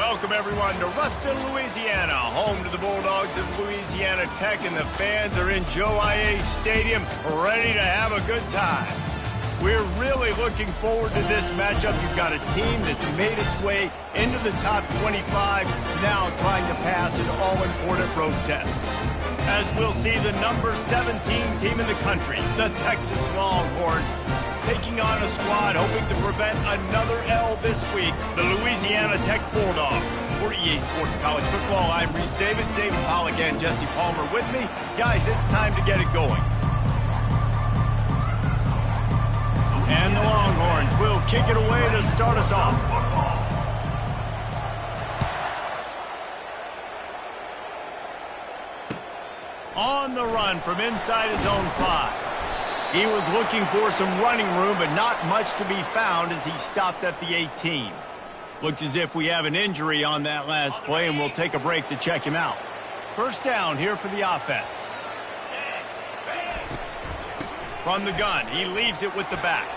Welcome, everyone, to Ruston, Louisiana, home to the Bulldogs of Louisiana Tech, and the fans are in Joe I.A. Stadium, ready to have a good time. We're really looking forward to this matchup. You've got a team that's made its way into the top 25, now trying to pass an all-important road test. As we'll see the number 17 team in the country, the Texas Longhorns, taking on a squad hoping to prevent another L this week, the Louisiana Tech Bulldogs. For EA Sports College Football, I'm Reese Davis, David Pollack, and Jesse Palmer with me. Guys, it's time to get it going. And the Longhorns will kick it away to start us off. On the run from inside his own 5. He was looking for some running room, but not much to be found as he stopped at the 18. Looks as if we have an injury on that last play, and we'll take a break to check him out. First down here for the offense. From the gun, he leaves it with the back.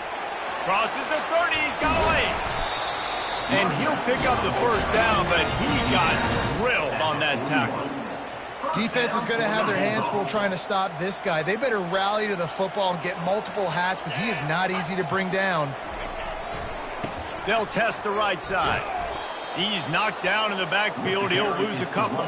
Crosses the 30, he's got away. And he'll pick up the first down, but he got drilled on that tackle. Defense is going to have their hands full trying to stop this guy. They better rally to the football and get multiple hats because he is not easy to bring down. They'll test the right side. He's knocked down in the backfield. He'll lose a couple.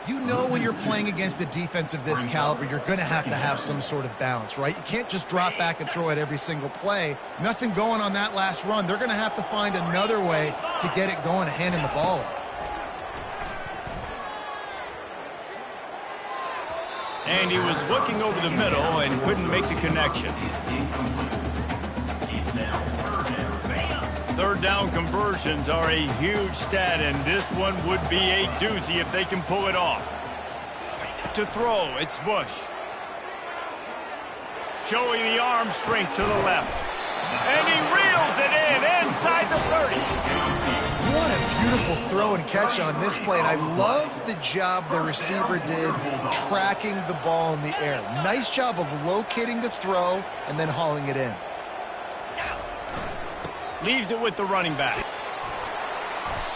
You know when you're playing against a defense of this caliber, you're going to have some sort of balance, right? You can't just drop back and throw it every single play. Nothing going on that last run. They're going to have to find another way to get it going and hand him the ball off. And he was looking over the middle and couldn't make the connection. Third down conversions are a huge stat, and this one would be a doozy if they can pull it off. To throw, it's Bush. Showing the arm strength to the left. And he reels it in inside the 30. What a beautiful throw and catch on this play, and I love the job the receiver did tracking the ball in the air. Nice job of locating the throw and then hauling it in. Leaves it with the running back.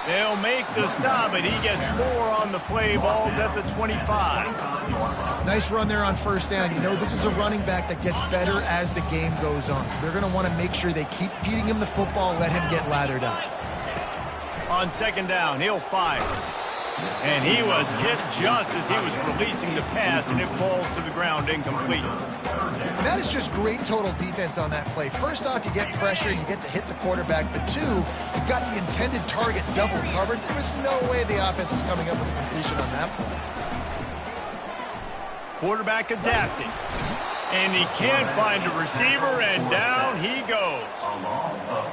They'll make the stop, and he gets 4 on the play. Ball's at the 25. Nice run there on first down. You know, this is a running back that gets better as the game goes on, so they're going to want to make sure they keep feeding him the football and let him get lathered up. On second down, he'll fire. And he was hit just as he was releasing the pass, and it falls to the ground incomplete. That is just great total defense on that play. First off, you get pressure and you get to hit the quarterback. But two, you've got the intended target double covered. There was no way the offense was coming up with a completion on that play. Quarterback adapting. And he can't find a receiver, and down he goes.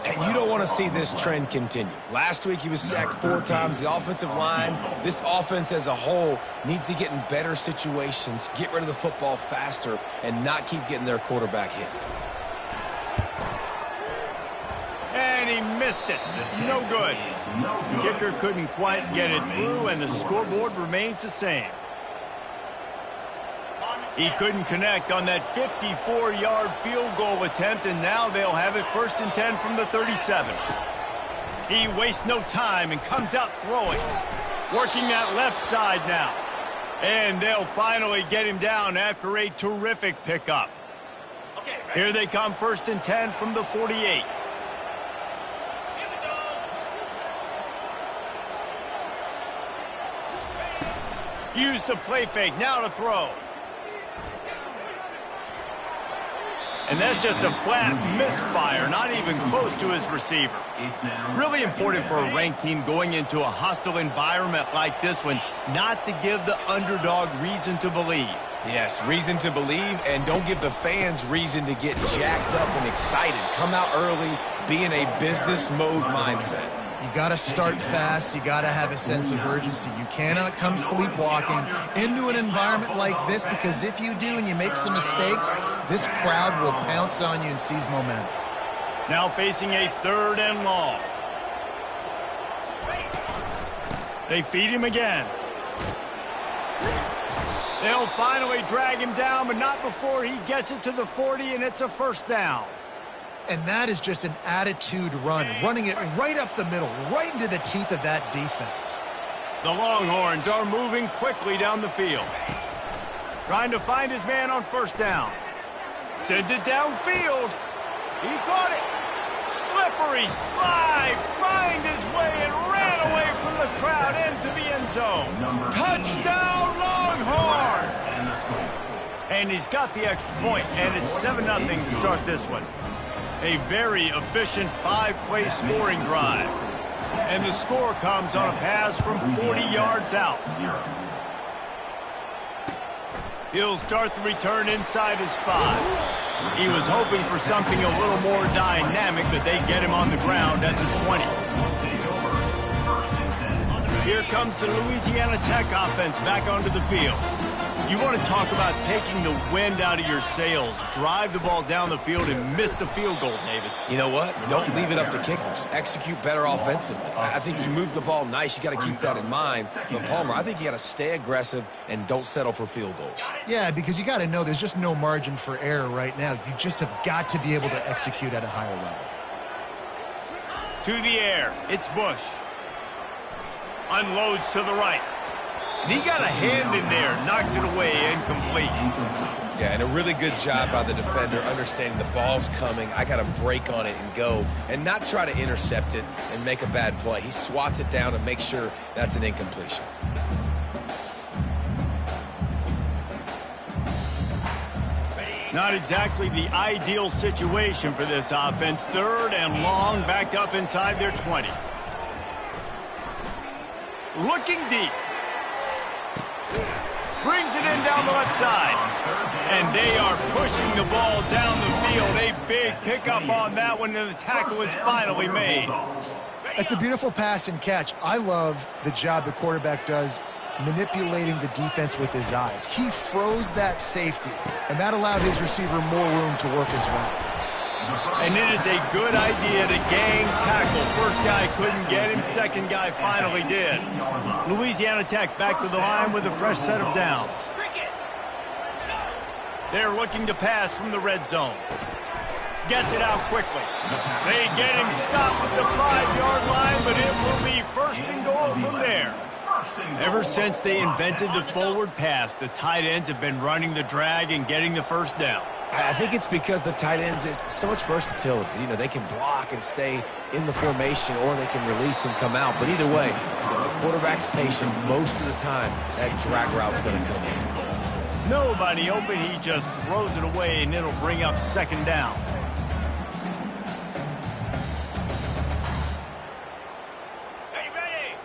And you don't want to see this trend continue. Last week he was sacked 4 times. The offensive line, this offense as a whole, needs to get in better situations, get rid of the football faster, and not keep getting their quarterback hit. And he missed it. No good. Kicker couldn't quite get it through, and the scoreboard remains the same. He couldn't connect on that 54-yard field goal attempt, and now they'll have it 1st and 10 from the 37. He wastes no time and comes out throwing. Working that left side now. And they'll finally get him down after a terrific pickup. Here they come 1st and 10 from the 48. Use the play fake, now to throw. And that's just a flat misfire, not even close to his receiver. Really important for a ranked team going into a hostile environment like this one, not to give the underdog reason to believe. Yes, reason to believe, and don't give the fans reason to get jacked up and excited. Come out early, be in a business mode mindset. You got to start fast. You got to have a sense of urgency. You cannot come sleepwalking into an environment like this, because if you do and you make some mistakes, this crowd will pounce on you and seize momentum. Now facing a 3rd and long. They feed him again. They'll finally drag him down, but not before he gets it to the 40, and it's a 1st down. And that is just an attitude run, running it right up the middle, right into the teeth of that defense. The Longhorns are moving quickly down the field. Trying to find his man on first down. Sends it downfield. He caught it. Slippery slide. Find his way and ran away from the crowd into the end zone. Touchdown, Longhorns! And he's got the extra point, and it's 7-0 to start this one. A very efficient 5-play scoring drive. And the score comes on a pass from 40 yards out. He'll start the return inside his 5. He was hoping for something a little more dynamic, but they get him on the ground at the 20. Here comes the Louisiana Tech offense back onto the field. You want to talk about taking the wind out of your sails. Drive the ball down the field and miss the field goal, David. You know what? Don't leave it up to kickers. Execute better offensively. I think you move the ball nice. You got to keep that in mind. But, Palmer, I think you got to stay aggressive and don't settle for field goals. Yeah, because you got to know there's just no margin for error right now. You just have got to be able to execute at a higher level. To the air. It's Bush. Unloads to the right. And he got a hand in there, knocks it away, incomplete. Yeah, and a really good job by the defender understanding the ball's coming. I got to break on it and go and not try to intercept it and make a bad play. He swats it down and makes sure that's an incompletion. Not exactly the ideal situation for this offense. 3rd and long, back up inside their 20. Looking deep. Brings it in down the left side. And they are pushing the ball down the field. A big pickup on that one, and the tackle is finally made. It's a beautiful pass and catch. I love the job the quarterback does manipulating the defense with his eyes. He froze that safety, and that allowed his receiver more room to work his route. And it is a good idea to gang tackle. First guy couldn't get him. Second guy finally did. Louisiana Tech back to the line with a fresh set of downs. They're looking to pass from the red zone. Gets it out quickly. They get him stopped at the 5-yard line, but it will be 1st and goal from there. Ever since they invented the forward pass, the tight ends have been running the drag and getting the first down. I think it's because the tight ends is so much versatility. You know, they can block and stay in the formation, or they can release and come out. But either way, the quarterback's patient most of the time. That drag route's going to come in. Nobody open. He just throws it away, and it'll bring up 2nd down.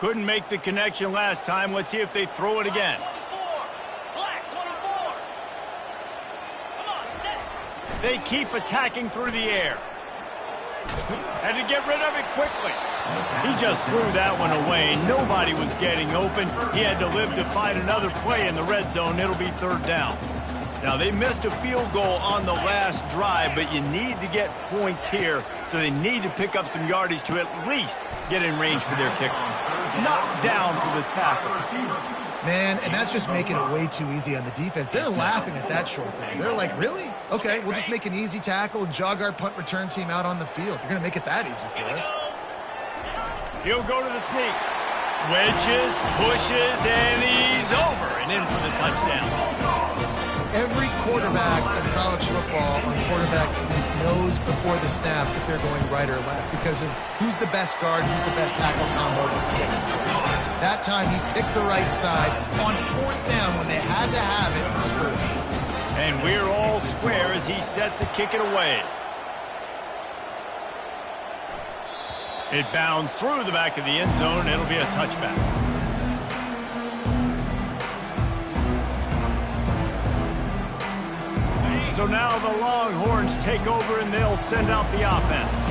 Couldn't make the connection last time. Let's see if they throw it again. They keep attacking through the air. Had to get rid of it quickly. He just threw that one away. Nobody was getting open. He had to live to find another play in the red zone. It'll be 3rd down. Now, they missed a field goal on the last drive, but you need to get points here, so they need to pick up some yardage to at least get in range for their kicker. Knocked down for the tackle. Man, and that's just making it way too easy on the defense. They're laughing at that short throw. They're like, really? Okay, we'll just make an easy tackle and jog our punt return team out on the field. You're going to make it that easy for us. He'll go to the sneak. Wedges, pushes, and he's over and in for the touchdown. Every quarterback in college football on quarterback sneak knows before the snap if they're going right or left because of who's the best guard, who's the best tackle combo to kick first. That time he picked the right side on 4th down when they had to have it and scored. And we're all square as he's set to kick it away. It bounds through the back of the end zone, and it'll be a touchback. So now the Longhorns take over, and they'll send out the offense.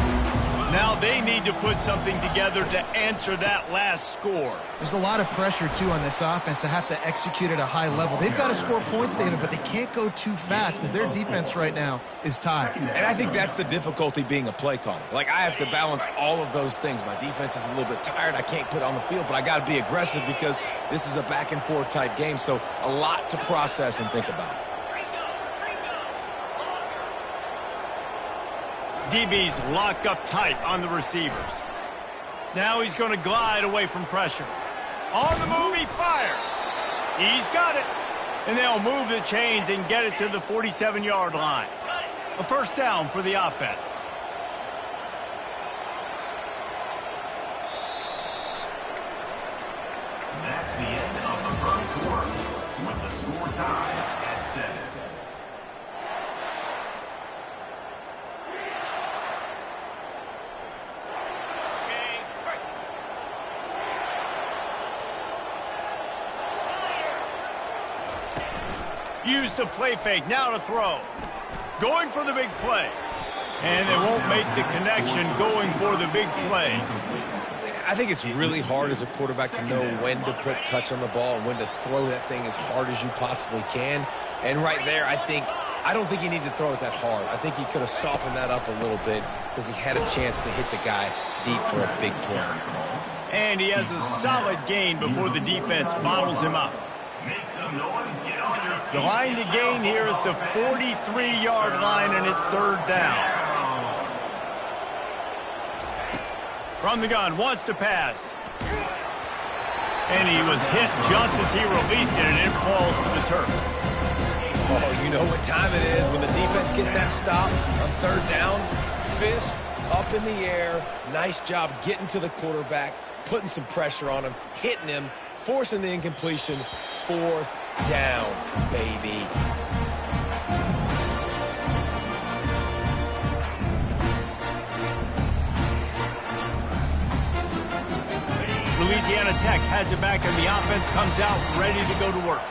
Now they need to put something together to answer that last score. There's a lot of pressure, too, on this offense to have to execute at a high level. They've got to score points, David, but they can't go too fast because their defense right now is tired. And I think that's the difficulty being a play caller. Like, I have to balance all of those things. My defense is a little bit tired. I can't put it on the field, but I got to be aggressive because this is a back-and-forth type game, so a lot to process and think about. DB's locked up tight on the receivers. Now he's going to glide away from pressure. On the move, he fires. He's got it. And they'll move the chains and get it to the 47-yard line. A first down for the offense. That's the end of the first quarter, with the score tied at 7. Use the play fake, now to throw. Going for the big play. And they won't make the connection going for the big play. I think it's really hard as a quarterback to know when to put touch on the ball and when to throw that thing as hard as you possibly can. And right there, I don't think he needed to throw it that hard. I think he could have softened that up a little bit because he had a chance to hit the guy deep for a big play. And he has a solid gain before the defense bottles him up. Make some noise, get on your feet. The line to gain here is the 43-yard line, and it's third down. From the gun, wants to pass. And he was hit just as he released it, and it falls to the turf. Oh, you know what time it is when the defense gets that stop on third down. Fist up in the air. Nice job getting to the quarterback, putting some pressure on him, hitting him, forcing the incompletion. Fourth down, baby. Louisiana Tech has it back, and the offense comes out ready to go to work.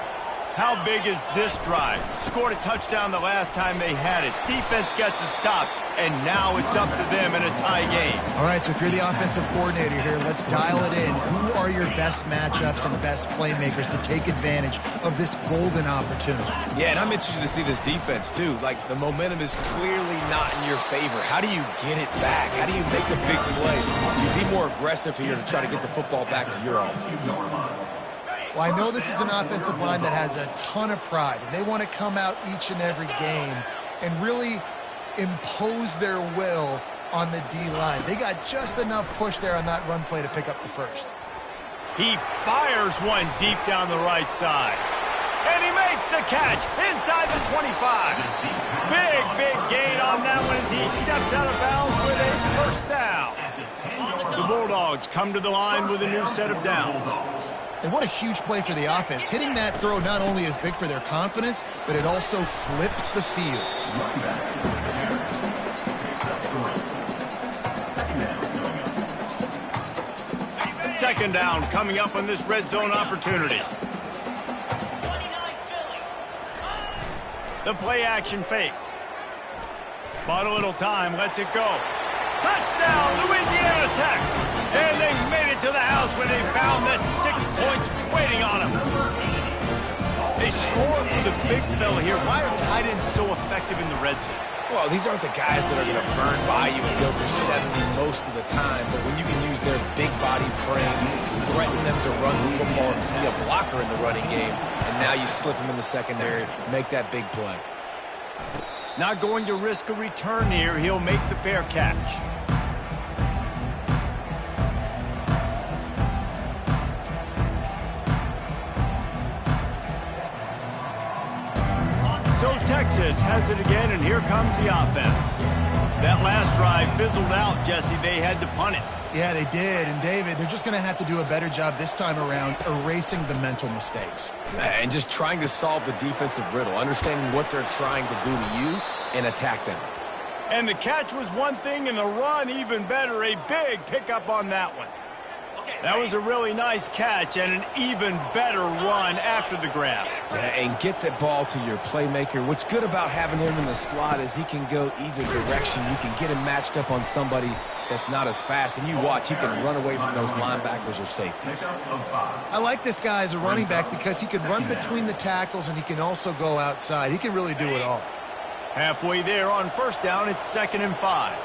How big is this drive? Scored a touchdown the last time they had it. Defense gets a stop, and now it's up to them in a tie game. All right, so if you're the offensive coordinator here, let's dial it in. Who are your best matchups and best playmakers to take advantage of this golden opportunity? Yeah, and I'm interested to see this defense, too. Like, the momentum is clearly not in your favor. How do you get it back? How do you make a big play? You be more aggressive here to try to get the football back to your offense. Well, I know this is an offensive line that has a ton of pride, and they want to come out each and every game and really impose their will on the D-line. They got just enough push there on that run play to pick up the first. He fires one deep down the right side. And he makes the catch inside the 25. Big gain on that one as he steps out of bounds with a first down. The Bulldogs come to the line with a new set of downs. And what a huge play for the offense. Hitting that throw not only is big for their confidence, but it also flips the field. Second down coming up on this red zone opportunity. The play action fake. Bought a little time, lets it go. Touchdown, Louisiana Tech! And they made it to the house when they found that 6 points waiting on them. They score for the big fella here. Why are tight ends so effective in the red zone? Well, these aren't the guys that are going to burn by you and go for 70 most of the time, but when you can use their big-bodied frames, threaten them to run the football, be a blocker in the running game, and now you slip them in the secondary, make that big play. Not going to risk a return here. He'll make the fair catch. So Texas has it again, and here comes the offense. That last drive fizzled out, Jesse. They had to punt it. Yeah, they did. And, David, they're just going to have to do a better job this time around erasing the mental mistakes. And just trying to solve the defensive riddle, understanding what they're trying to do to you and attack them. And the catch was one thing, and the run even better. A big pickup on that one. That was a really nice catch and an even better run after the grab. Yeah, and get the ball to your playmaker. What's good about having him in the slot is he can go either direction. You can get him matched up on somebody that's not as fast, and you watch, he can run away from those linebackers or safeties. I like this guy as a running back because he can run between the tackles and he can also go outside. He can really do it all. Halfway there on first down, it's 2nd and 5.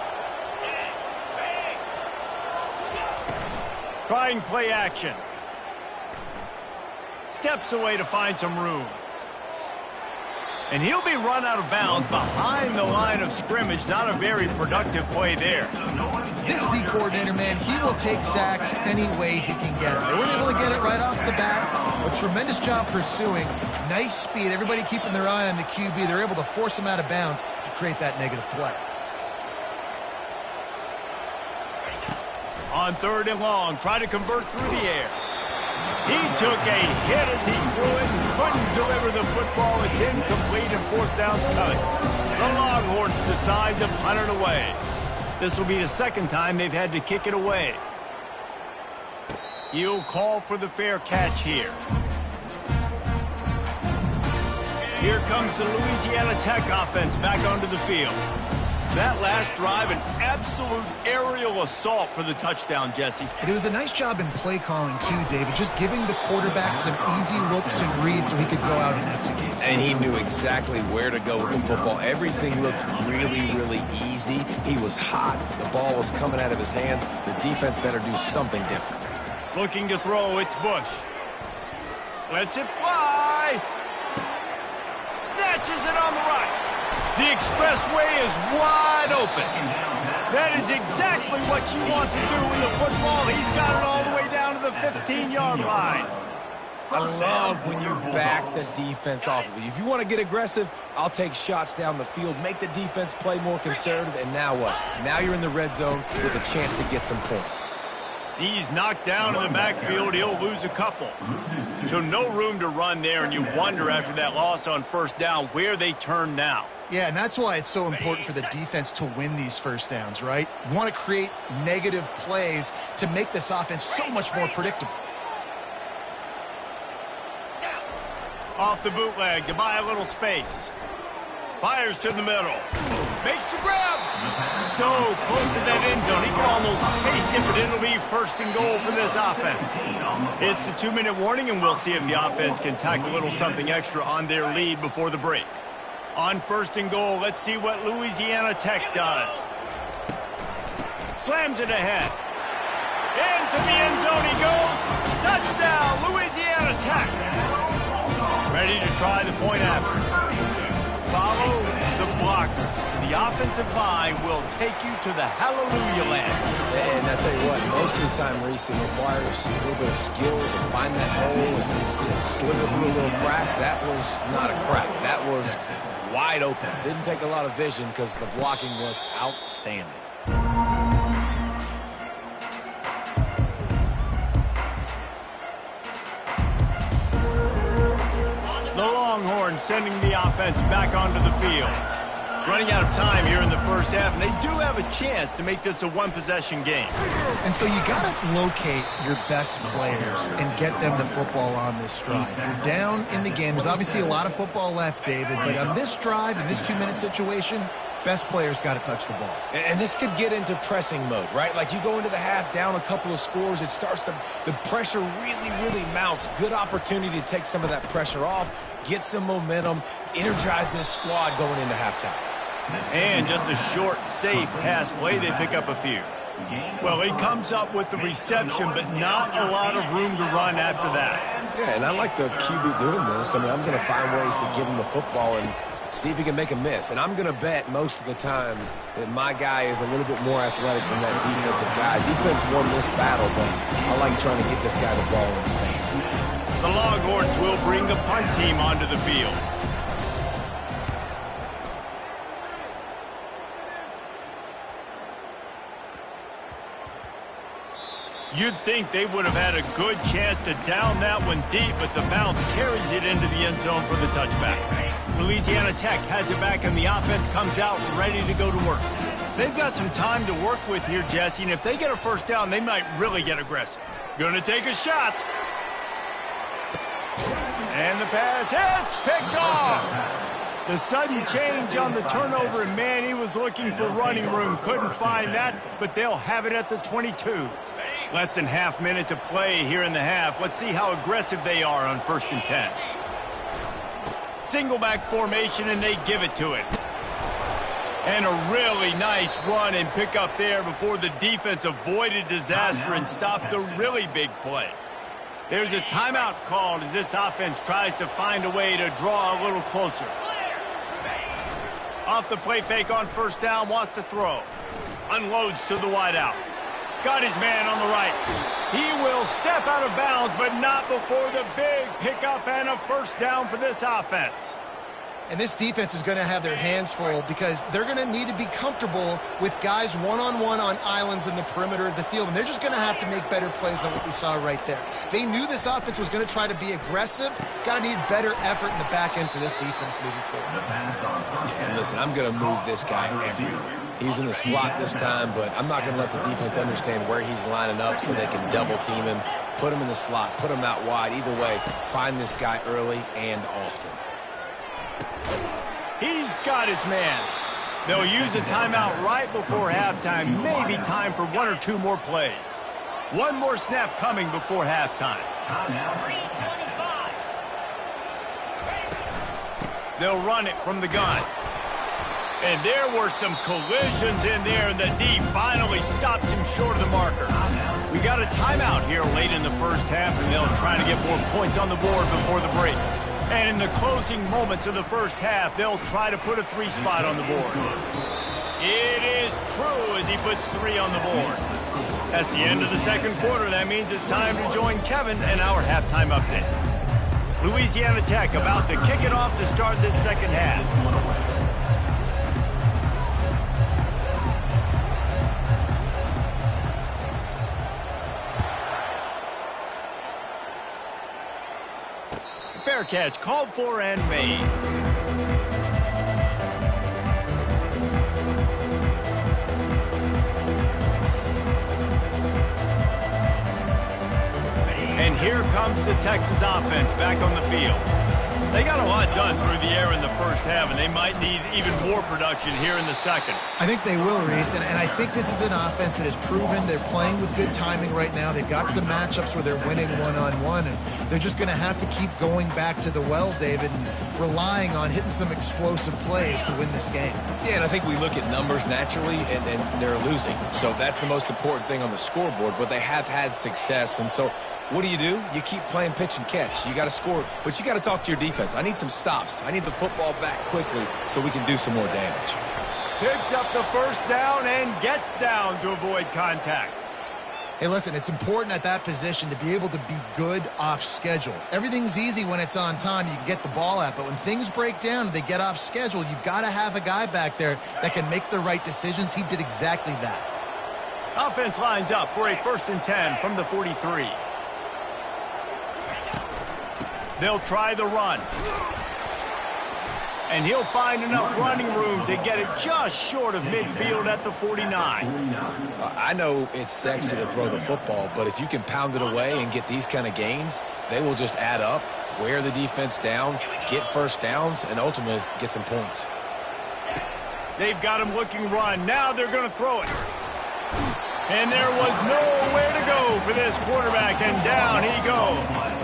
Trying play action. Steps away to find some room. And he'll be run out of bounds behind the line of scrimmage. Not a very productive play there. This D coordinator, man, he will take sacks any way he can get it. They weren't able to get it right off the bat. A tremendous job pursuing. Nice speed. Everybody keeping their eye on the QB. They're able to force him out of bounds to create that negative play. On 3rd and long, try to convert through the air. He took a hit as he threw it and couldn't deliver the football. It's incomplete and 4th down's cut. The Longhorns decide to punt it away. This will be the 2nd time they've had to kick it away. He'll call for the fair catch here. Here comes the Louisiana Tech offense back onto the field. That last drive, an absolute aerial assault for the touchdown, Jesse. And it was a nice job in play calling, too, David. Just giving the quarterback some easy looks and reads so he could go out and execute. And he knew exactly where to go with the football. Everything looked really, really easy. He was hot. The ball was coming out of his hands. The defense better do something different. Looking to throw, it's Bush. Lets it fly. Snatches it on the right. The expressway is wide open. That is exactly what you want to do with the football. He's got it all the way down to the 15-yard line. I love when you back the defense off of you. If you want to get aggressive, I'll take shots down the field, make the defense play more conservative, and now what? Now you're in the red zone with a chance to get some points. He's knocked down in the backfield. He'll lose a couple. So no room to run there, and you wonder after that loss on 1st down where they turn now. Yeah, and that's why it's so important for the defense to win these 1st downs, right? You want to create negative plays to make this offense so much more predictable. Off the bootleg to buy a little space. Fires to the middle. Makes the grab. So close to that end zone. He can almost taste it, but it'll be 1st and goal for this offense. It's the 2-minute warning, and we'll see if the offense can tack a little something extra on their lead before the break. On 1st and goal, let's see what Louisiana Tech does. Slams it ahead. Into the end zone he goes. Touchdown, Louisiana Tech. Ready to try the point after. Follow the blocker. The offensive line will take you to the hallelujah land. And I tell you what, most of the time, Reese, it requires a little bit of skill to find that hole and slither through a little crack. That was not a crack. That was wide open. Didn't take a lot of vision because the blocking was outstanding. The Longhorns sending the offense back onto the field. Running out of time here in the 1st half, and they do have a chance to make this a one-possession game. And so you got to locate your best players and get them the football on this drive. You're down in the game. There's obviously a lot of football left, David, but on this drive, in this 2-minute situation, best players got to touch the ball. And this could get into pressing mode, right? Like you go into the half down a couple of scores, it starts to, the pressure really, really mounts. Good opportunity to take some of that pressure off, get some momentum, energize this squad going into halftime. And just a short, safe pass play, they pick up a few. Well, he comes up with the reception, but not a lot of room to run after that. Yeah, and I like the QB doing this. I mean, I'm going to find ways to give him the football and see if he can make a miss. And I'm going to bet most of the time that my guy is a little bit more athletic than that defensive guy. Defense won this battle, but I like trying to get this guy the ball in space. The Longhorns will bring the punt team onto the field. You'd think they would have had a good chance to down that one deep, but the bounce carries it into the end zone for the touchback. Louisiana Tech has it back, and the offense comes out ready to go to work. They've got some time to work with here, Jesse, and if they get a 1st down, they might really get aggressive. Gonna take a shot. And the pass hits, picked off. The sudden change on the turnover, and man, he was looking for running room. Couldn't find that, but they'll have it at the 22. Less than half minute to play here in the half. Let's see how aggressive they are on 1st and 10. Single back formation, and they give it to it. And a really nice run and pick up there before the defense avoided disaster and stopped the really big play. There's a timeout called as this offense tries to find a way to draw a little closer. Off the play fake on first down, wants to throw. Unloads to the wideout. Got his man on the right. He will step out of bounds, but not before the big pickup and a first down for this offense. And this defense is going to have their hands full because they're going to need to be comfortable with guys one-on-one on islands in the perimeter of the field. And they're just going to have to make better plays than what we saw right there. They knew this offense was going to try to be aggressive. Got to need better effort in the back end for this defense moving forward. Yeah, and listen, I'm going to move this guy everywhere. He's in the slot this time, but I'm not going to let the defense understand where he's lining up so they can double team him, put him in the slot, put him out wide. Either way, find this guy early and often. He's got his man. They'll use a timeout right before halftime. Maybe time for one or two more plays. One more snap coming before halftime. They'll run it from the gun. And there were some collisions in there, and the D finally stopped him short of the marker. We got a timeout here late in the first half, and they'll try to get more points on the board before the break. And in the closing moments of the first half, they'll try to put a 3 spot on the board. It is true as he puts 3 on the board. That's the end of the second quarter. That means it's time to join Kevin and our halftime update. Louisiana Tech about to kick it off to start this second half. Fair catch, called for and made. And here comes the Texas offense back on the field. They got a lot done through the air in the first half, and they might need even more production here in the second. I think they will, Reese, and I think this is an offense that has proven they're playing with good timing right now. They've got some matchups where they're winning one-on-one, and they're just going to have to keep going back to the well, David, and relying on hitting some explosive plays to win this game. Yeah, and I think we look at numbers naturally, and they're losing. So that's the most important thing on the scoreboard, but they have had success, and so what do? You keep playing pitch and catch. You got to score, but you got to talk to your defense. I need some stops. I need the football back quickly so we can do some more damage. Picks up the first down and gets down to avoid contact. Hey, listen, it's important at that position to be able to be good off schedule. Everything's easy when it's on time. You can get the ball out, but when things break down and they get off schedule, you've got to have a guy back there that can make the right decisions. He did exactly that. Offense lines up for a 1st and 10 from the 43. They'll try the run. And he'll find enough running room to get it just short of midfield at the 49. I know it's sexy to throw the football, but if you can pound it away and get these kind of gains, they will just add up, wear the defense down, get first downs, and ultimately get some points. They've got him looking run. Now they're going to throw it. And there was nowhere to go for this quarterback, and down he goes.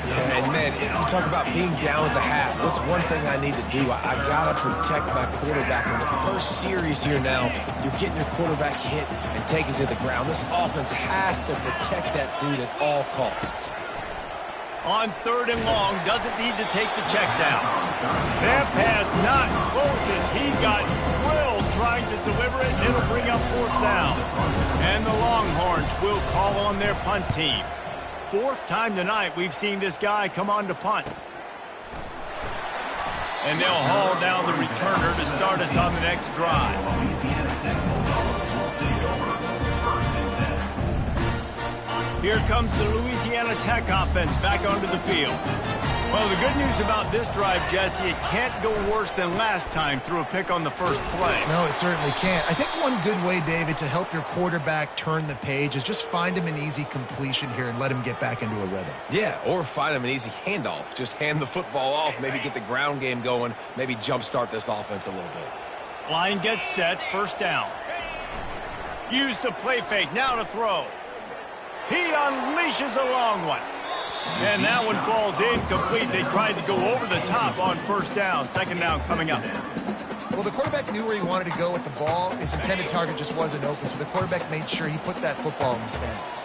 Yeah, and man, you talk about being down at the half. What's one thing I need to do? I got to protect my quarterback. In the first series here now, you're getting your quarterback hit and taken to the ground. This offense has to protect that dude at all costs. On 3rd and long, doesn't need to take the check down. That pass not close as he got drilled trying to deliver it. It'll bring up 4th down. And the Longhorns will call on their punt team. 4th time tonight we've seen this guy come on to punt. And they'll haul down the returner to start us on the next drive. Here comes the Louisiana Tech offense back onto the field. Well, the good news about this drive, Jesse, it can't go worse than last time through a pick on the first play. No, it certainly can't. I think one good way, David, to help your quarterback turn the page is just find him an easy completion here and let him get back into a rhythm. Yeah, or find him an easy handoff. Just hand the football off, maybe get the ground game going, maybe jumpstart this offense a little bit. Line gets set, 1st down. Use the play fake, now to throw. He unleashes a long one. And that one falls incomplete. They tried to go over the top on 1st down. 2nd down coming up. Well, the quarterback knew where he wanted to go with the ball. His intended target just wasn't open, so the quarterback made sure he put that football in the stands.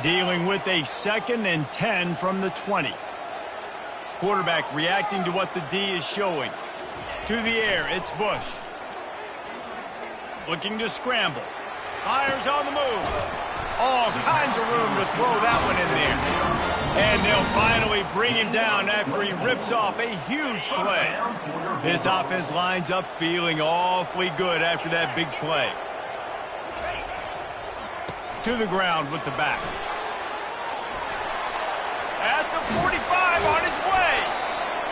Dealing with a 2nd and 10 from the 20. Quarterback reacting to what the D is showing. To the air, it's Bush. Looking to scramble. Fires on the move. All kinds of room to throw that one in there. And they'll finally bring him down after he rips off a huge play. This offense lines up feeling awfully good after that big play. To the ground with the back. At the 45 on his way.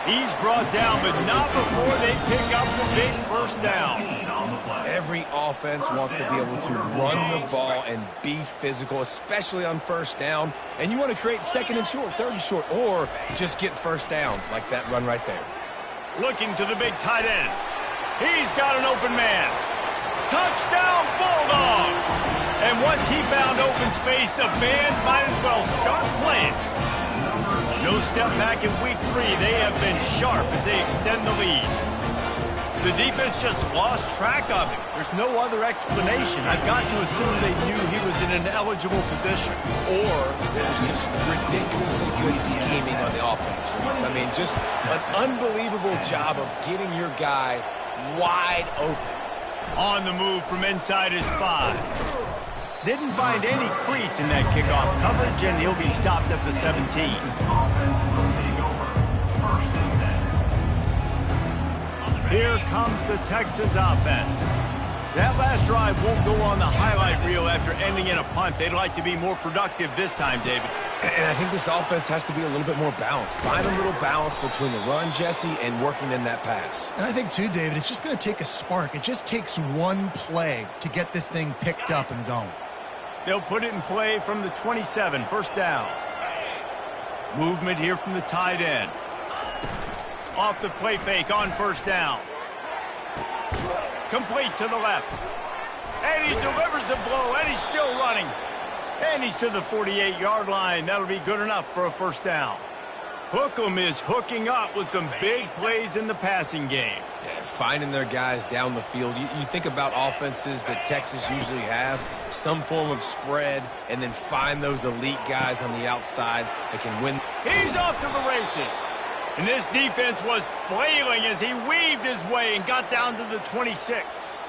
He's brought down, but not before they pick up the big first down. Every offense wants to be able to run the ball and be physical, especially on first down. And you want to create second and short, third and short, or just get first downs like that run right there. Looking to the big tight end. He's got an open man. Touchdown, Bulldogs! And once he found open space, the band might as well start playing. No step back in week 3. They have been sharp as they extend the lead. The defense just lost track of him. There's no other explanation. I've got to assume they knew he was in an eligible position. Or there's just ridiculously good scheming on the offense, Reese. I mean, just an unbelievable job of getting your guy wide open. On the move from inside his 5. Didn't find any crease in that kickoff coverage, and he'll be stopped at the 17. Here comes the Texas offense. That last drive won't go on the highlight reel after ending in a punt. They'd like to be more productive this time, David. And I think this offense has to be a little bit more balanced. Find a little balance between the run, Jesse, and working in that pass. And I think, too, David, it's just going to take a spark. It just takes one play to get this thing picked up and going. They'll put it in play from the 27, first down. Movement here from the tight end. Off the play fake on first down. Complete to the left. And he delivers the blow, and he's still running. And he's to the 48-yard line. That'll be good enough for a first down. Hookem is hooking up with some big plays in the passing game. Yeah, finding their guys down the field. You think about offenses that Texas usually have, some form of spread, and then find those elite guys on the outside that can win. He's off to the races. And this defense was flailing as he weaved his way and got down to the 26.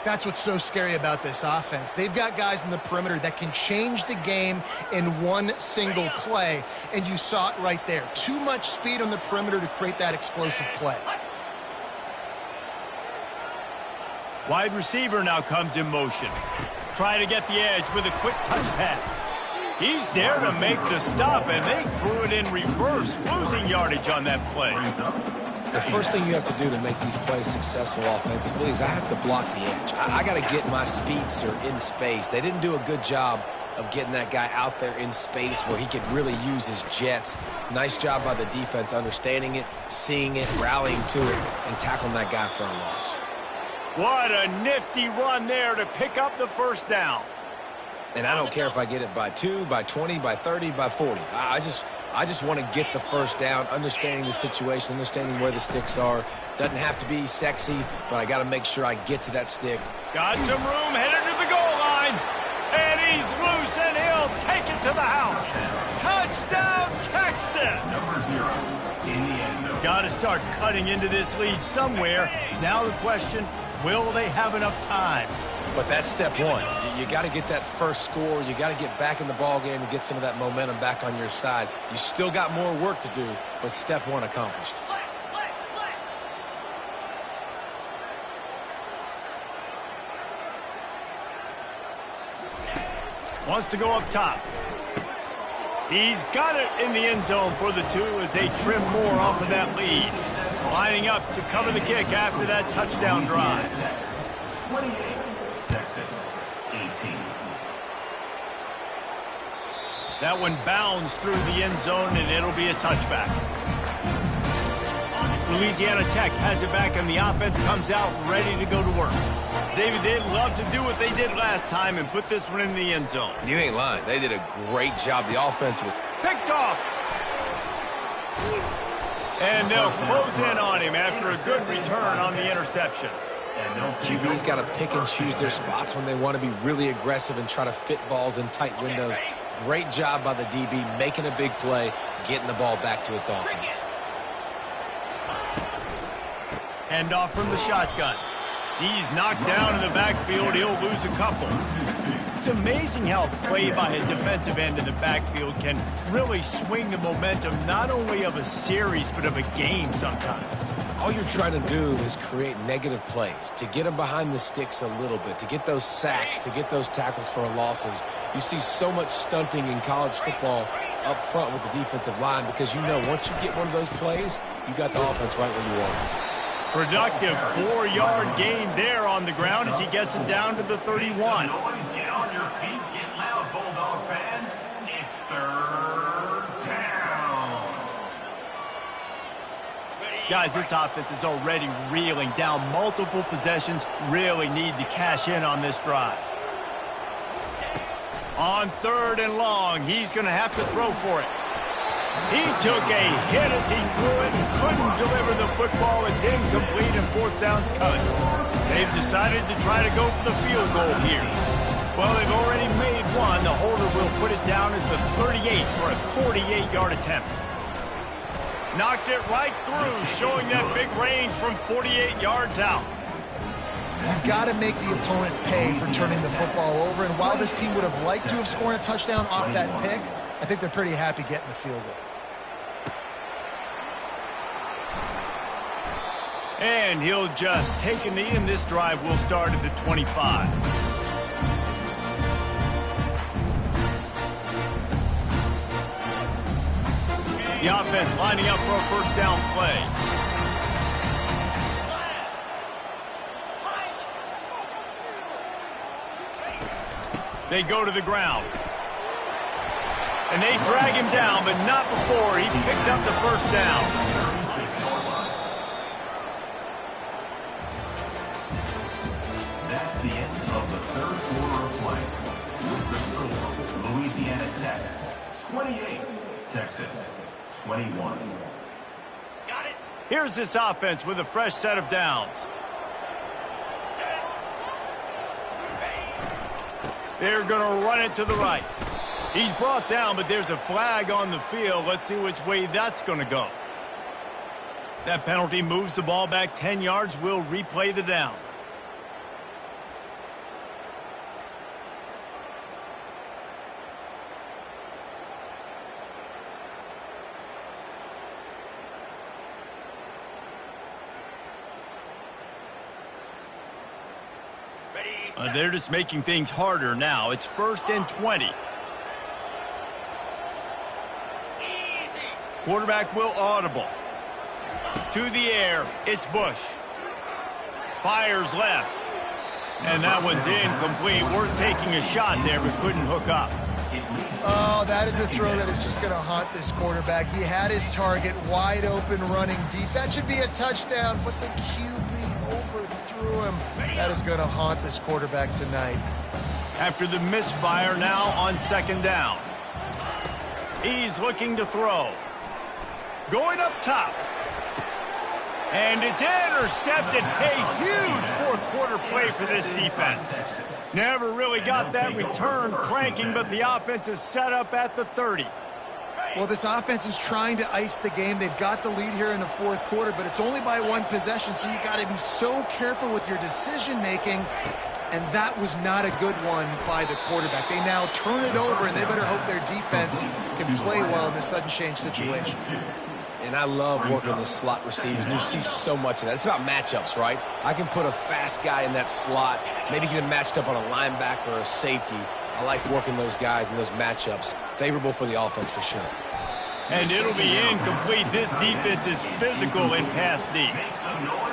That's what's so scary about this offense. They've got guys in the perimeter that can change the game in one single play, and you saw it right there. Too much speed on the perimeter to create that explosive play. Wide receiver now comes in motion. Try to get the edge with a quick touch pass. He's there to make the stop, and they threw it in reverse, losing yardage on that play. The first thing you have to do to make these plays successful offensively is I have to block the edge. I got to get my speedster in space. They didn't do a good job of getting that guy out there in space where he could really use his jets. Nice job by the defense understanding it, seeing it, rallying to it, and tackling that guy for a loss. What a nifty run there to pick up the first down. And I don't care if I get it by 2, by 20, by 30, by 40. I just want to get the first down, understanding the situation, understanding where the sticks are. Doesn't have to be sexy, but I got to make sure I get to that stick. Got some room, headed to the goal line. And he's loose, and he'll take it to the house. Touchdown, Texas! Number 0 in the end zone. Got to start cutting into this lead somewhere. Now the question, will they have enough time? But that's step one. You got to get that first score. You got to get back in the ball game and get some of that momentum back on your side. You still got more work to do, but step one accomplished. Wants to go up top. He's got it in the end zone for the 2 as they trim more off of that lead. Lining up to cover the kick after that touchdown drive. 28, Texas 18. That one bounds through the end zone, and it'll be a touchback. Louisiana Tech has it back, and the offense comes out ready to go to work. David, they'd love to do what they did last time and put this one in the end zone. You ain't lying. They did a great job. The offense was picked off. And they'll close in on him after a good return on the interception. QB's got to pick and choose their spots when they want to be really aggressive and try to fit balls in tight windows. Great job by the DB making a big play, getting the ball back to its offense. Hand off from the shotgun. He's knocked down in the backfield. He'll lose a couple. It's amazing how play by a defensive end in the backfield can really swing the momentum not only of a series but of a game sometimes. All you're trying to do is create negative plays, to get them behind the sticks a little bit, to get those sacks, to get those tackles for losses. You see so much stunting in college football up front with the defensive line because you know once you get one of those plays, you got the offense right where you want it. Productive 4-yard gain there on the ground as he gets it down to the 31. Get on your feet, get loud, Bulldog fans. It's third down. Guys, this offense is already reeling down multiple possessions. Really need to cash in on this drive. On 3rd and long, he's going to have to throw for it. He took a hit as he threw it and couldn't deliver the football. It's incomplete and 4th down's coming. They've decided to try to go for the field goal here. Well, they've already made one. The holder will put it down at the 38 for a 48-yard attempt. Knocked it right through, showing that big range from 48 yards out. You've got to make the opponent pay for turning the football over, and while this team would have liked to have scored a touchdown off that pick, I think they're pretty happy getting the field goal. And he'll just take a knee, and this drive will start at the 25. The offense lining up for a 1st down play. They go to the ground. And they drag him down, but not before he picks up the 1st down. That's the end of the 3rd quarter of play. With the score, Louisiana Tech 28, Texas 21. Got it. Here's this offense with a fresh set of downs. They're going to run it to the right. He's brought down, but there's a flag on the field. Let's see which way that's going to go. That penalty moves the ball back 10 yards. We'll replay the down. They're just making things harder now. It's 1st and 20. Easy. Quarterback will audible. To the air, it's Bush. Fires left. And that one's incomplete. Worth taking a shot there, but couldn't hook up. Oh, that is a throw that is just going to haunt this quarterback. He had his target wide open running deep. That should be a touchdown, but the QB overthrew him. That is going to haunt this quarterback tonight. After the misfire, now on 2nd down. He's looking to throw. Going up top. And it's intercepted. A huge 4th quarter play for this defense. Never really got that return cranking, but the offense is set up at the 30. Well, this offense is trying to ice the game. They've got the lead here in the 4th quarter, but it's only by 1 possession, so you got to be so careful with your decision-making, and that was not a good one by the quarterback. They now turn it over, and they better hope their defense can play well in this sudden change situation. And I love working the slot receivers, and you see so much of that. It's about matchups, right? I can put a fast guy in that slot, maybe get him matched up on a linebacker or a safety. I like working those guys in those matchups. Favorable for the offense for sure. And it'll be incomplete. This defense is physical in pass deep.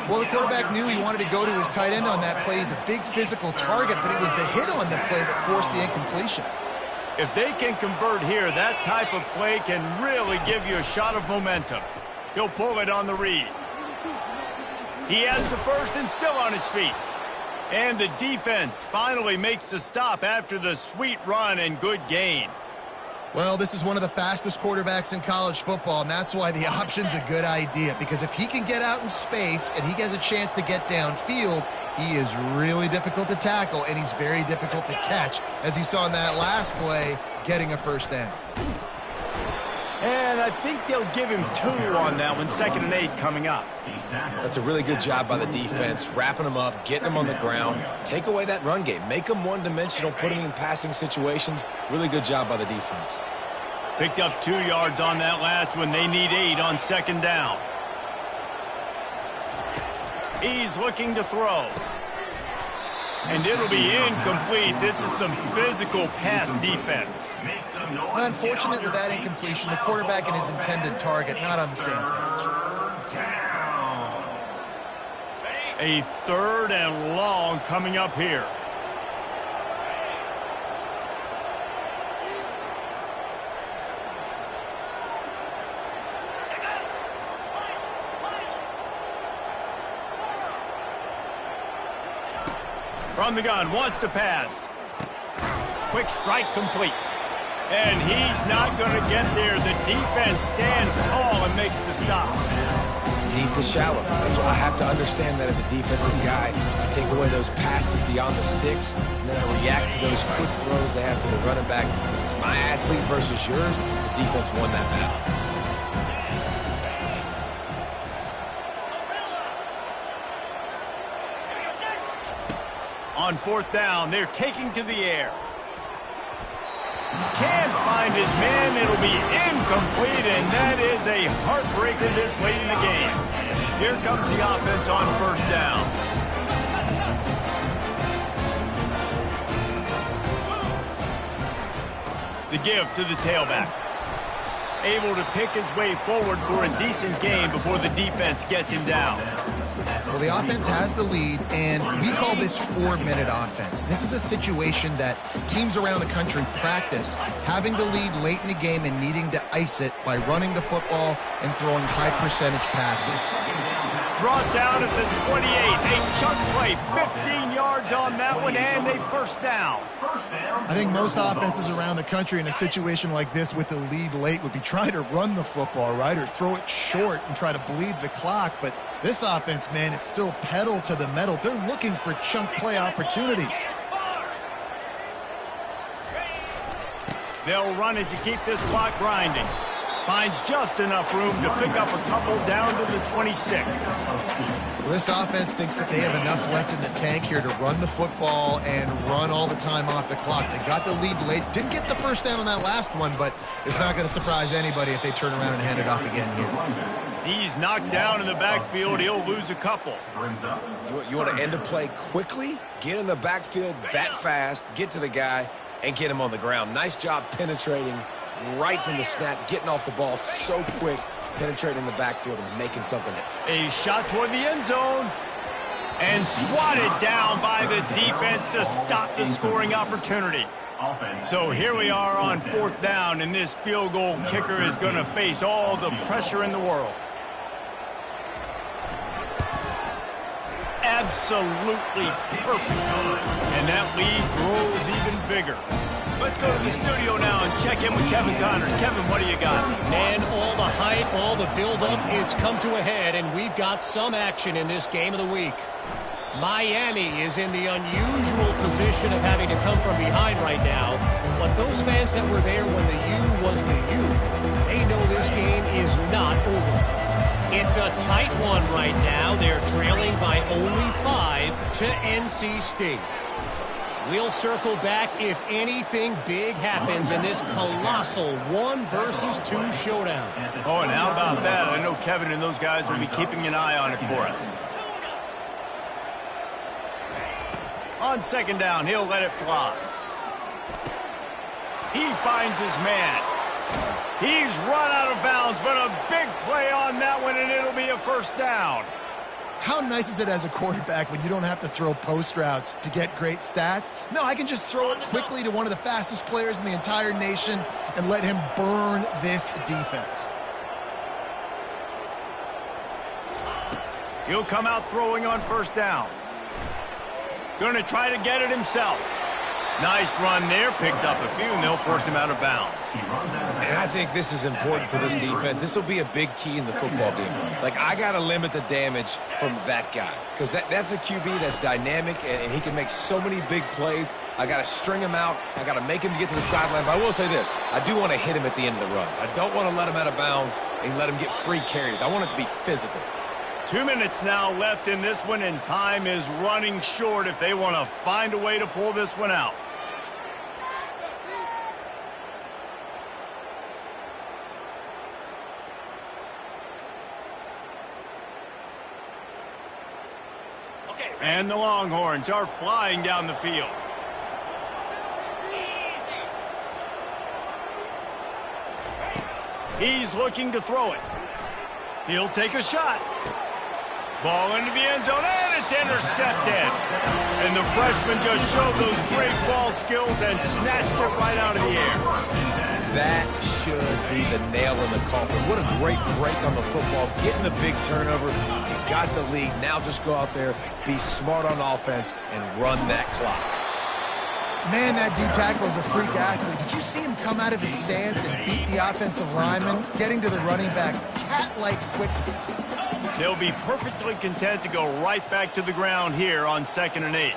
Well, the quarterback knew he wanted to go to his tight end on that play. He's a big physical target, but it was the hit on the play that forced the incompletion. If they can convert here, that type of play can really give you a shot of momentum. He'll pull it on the read. He has the 1st and still on his feet. And the defense finally makes the stop after the sweet run and good gain. Well, this is one of the fastest quarterbacks in college football, and that's why the option's a good idea, because if he can get out in space and he has a chance to get downfield, he is really difficult to tackle, and he's very difficult to catch, as you saw in that last play, getting a 1st down. And I think they'll give him 2 on that one, 2nd and 8 coming up. That's a really good job by the defense, wrapping them up, getting them on the ground. Take away that run game. Make them one-dimensional, put them in passing situations. Really good job by the defense. Picked up 2 yards on that last one. They need 8 on 2nd down. He's looking to throw. And it'll be incomplete. This is some physical pass defense. Unfortunate with that incompletion. The quarterback and his intended target not on the same page. A 3rd and long coming up here. From the gun, wants to pass. Quick strike complete. And he's not going to get there. The defense stands tall and makes the stop. Deep to shallow. That's why I have to understand that as a defensive guy. I take away those passes beyond the sticks, and then I react to those quick throws they have to the running back. It's my athlete versus yours. The defense won that battle. On 4th down, they're taking to the air. Can't find his man. It'll be incomplete, and that is a heartbreaker this late in the game. Here comes the offense on 1st down. The give to the tailback. Able to pick his way forward for a decent game before the defense gets him down. Well, the offense has the lead, and we call this 4-minute offense. This is a situation that teams around the country practice, having the lead late in the game and needing to ice it by running the football and throwing high-percentage passes. Brought down at the 28. A chunk play, 15 yards on that one, and a 1st down. I think most offenses around the country in a situation like this with the lead late would be trying to run the football, right, or throw it short and try to bleed the clock. But this offense, man, it's still pedal to the metal. They're looking for chunk play opportunities. They'll run it to keep this clock grinding. Finds just enough room to pick up a couple down to the 26. Well, this offense thinks that they have enough left in the tank here to run the football and run all the time off the clock. They got the lead late. Didn't get the 1st down on that last one, but it's not going to surprise anybody if they turn around and hand it off again here. He's knocked down in the backfield. He'll lose a couple. You want to end a play quickly, get in the backfield that fast, get to the guy, and get him on the ground. Nice job penetrating right from the snap, getting off the ball so quick, penetrating the backfield and making something. A shot toward the end zone. And swatted down by the defense to stop the scoring opportunity. So here we are on 4th down, and this field goal kicker is going to face all the pressure in the world. Absolutely perfect. And that lead grows even bigger. Let's go to the studio now and check in with Kevin Connors. Kevin, what do you got? And all the hype, all the build-up, it's come to a head, and we've got some action in this game of the week. Miami is in the unusual position of having to come from behind right now, but those fans that were there when the U was the U, they know this game is not over. It's a tight one right now. They're trailing by only 5 to NC State. We'll circle back if anything big happens in this colossal 1 versus 2 showdown. Oh, and how about that? I know Kevin and those guys will be keeping an eye on it for us. On 2nd down, he'll let it fly. He finds his man. He's run out of bounds, but a big play on that one, and it'll be a 1st down. How nice is it as a quarterback when you don't have to throw post routes to get great stats? No, I can just throw it quickly to one of the fastest players in the entire nation and let him burn this defense. He'll come out throwing on 1st down. Going to try to get it himself. Nice run there, picks up a few, and they'll force him out of bounds. And I think this is important for this defense. This will be a big key in the football game. Like, I got to limit the damage from that guy because that's a QB that's dynamic, and he can make so many big plays. I got to string him out. I got to make him get to the sideline. But I will say this. I do want to hit him at the end of the runs. I don't want to let him out of bounds and let him get free carries. I want it to be physical. 2 minutes now left in this one, and time is running short if they want to find a way to pull this one out. And the Longhorns are flying down the field. He's looking to throw it. He'll take a shot. Ball into the end zone, and it's intercepted. And the freshman just showed those great ball skills and snatched it right out of the air. That should be the nail in the coffin. What a great break on the football. Getting the big turnover. You got the lead. Now just go out there, be smart on offense, and run that clock. Man, that D-tackle is a freak athlete. Did you see him come out of his stance and beat the offensive lineman, getting to the running back? Cat-like quickness. They'll be perfectly content to go right back to the ground here on 2nd and 8.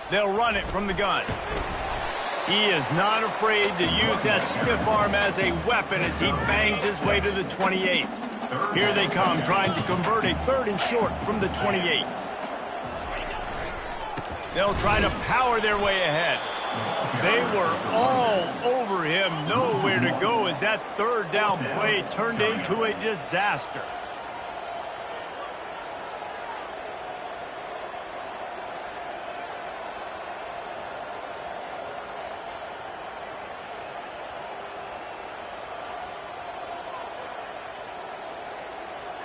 They'll run it from the gun. He is not afraid to use that stiff arm as a weapon as he bangs his way to the 28. Here they come, trying to convert a 3rd and short from the 28. They'll try to power their way ahead. They were all over him, nowhere to go as that 3rd down play turned into a disaster.